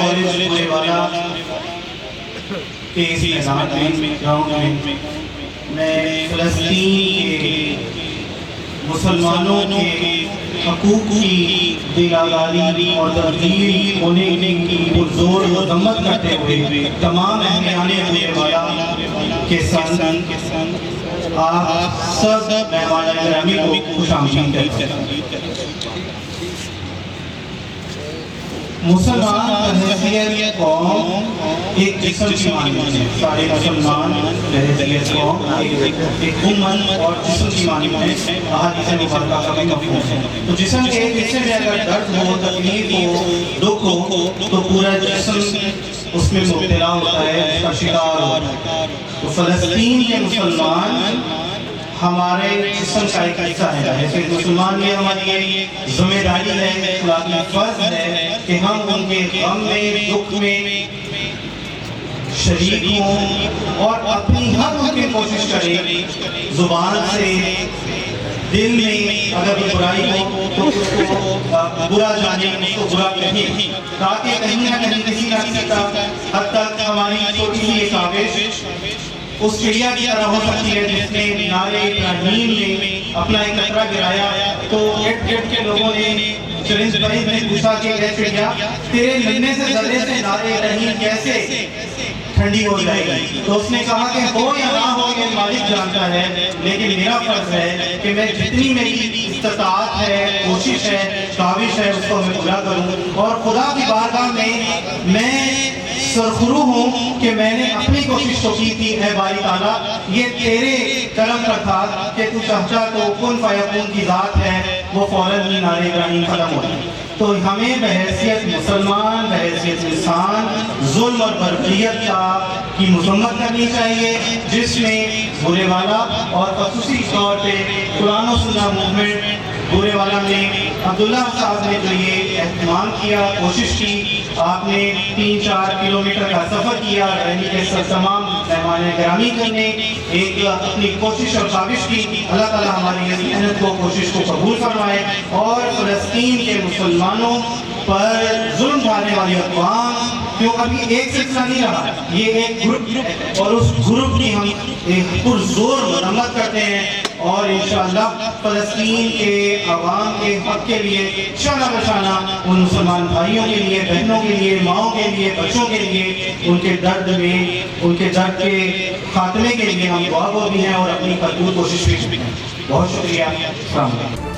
College گورے والا کے اس میدان میں گراؤنڈ میں فلسطین کے مسلمانوں کے حقوق کی دلالاری اور تبدیل ہونے کی پرزور مذمت کرتے ہوئے تمام اہلیان گورے والا کے ساتھ آپ سب مہمان گرامی کو خوش آمدید کہتے ہیں۔ مسلمان بحیثیت قوم ایک جسم کی مانند ہے، سارے مسلمان بحیثیت قوم ایک امت اور جسم کی مانند ہے، احادیث مبارکہ کا بھی مفہوم ہے۔ تو جسم کے ایک حصے میں اگر درد ہو، تکلیف ہو، دکھ ہو تو پورا جسم اس میں مبتلا ہوتا ہے، اس کا شکار ہوتا ہے۔ تو فلسطین کے مسلمان ہمارے جسم کا ایک حصہ ہے، ایسے مسلمان یہ ہماری ایک ذمہ داری ہے، اخلاقی فرض ہے کہ ہم ان کے غم میں، دکھ میں شریک ہوں اور اپنی ہر ممکن کوشش کریں، زبان سے، دل میں اگر کوئی برائی ہو تو اس کو برا جانیں، اس کو برا کہیں، تاکہ کہیں نہ کہیں کسی نہ کسی کا حد تک ہماری چھوٹی سی ایک کاوش اس چڑیا کی طرح ہو سکتی ہے جس نے نارے ابراہیم میں اپنا ایک قطرہ گرایا تو گٹ گٹ کے لوگوں نے چرند پرند نے پوچھا کہ اے چڑیا تیرے ملنے سے ذرے سے نارے ابراہیم کیسے ٹھنڈی ہو جائے گی؟ تو اس نے کہا کہ ہو یا نہ ہو یہ مالک جانتا ہے، لیکن میرا فرض ہے کہ میں جتنی میری استطاعت ہے، کوشش ہے، کاوش ہے، اس کو میں پورا کروں، اور خدا کی بارگاہ میں سرخرو ہوں کہ میں نے اپنی کوشش تو کی تھی، اے باری تعالیٰ یہ تیرے کرم پر تھا کہ تو چاہتا تو کن فیکون کی ذات ہے، وہ فوراً ہی نعرہ ابراہیم ختم ہوئی۔ تو ہمیں بحیثیت مسلمان، بحیثیت انسان ظلم اور بربریت کی مذمت کرنی چاہیے، جس میں گورے والا اور خصوصی طور پہ قرآن و سنہ موومنٹ گورے والا میں عبداللہ صاحب نے جو یہ اہتمام کیا، کوشش کی، آپ نے 3-4 کلومیٹر کا سفر کیا رہنی کے تمام مہمان گرامی کرنے، ایک اپنی کوشش اور کاوش کی۔ اللہ تعالیٰ ہماری اس محنت کو، کوشش کو قبول فرمائے اور فلسطین کے مسلمانوں پر ظلم ڈھانے والی اقوام، کیوں ابھی ایک سلسلہ نہیں رہا، یہ ایک گروپ ہے اور اس گروپ کی ہم ایک پرزور مذمت کرتے ہیں، اور انشاءاللہ فلسطین کے عوام کے حق کے لیے شانہ بشانہ ان مسلمان بھائیوں کے لیے، بہنوں کے لیے، ماؤں کے لیے، بچوں کے لیے، ان کے درد میں، ان کے درد کے خاتمے کے لیے ہم دعا گو بھی ہیں اور اپنی بھرپور کوشش بھی کریں۔ بہت شکریہ، السلام علیکم۔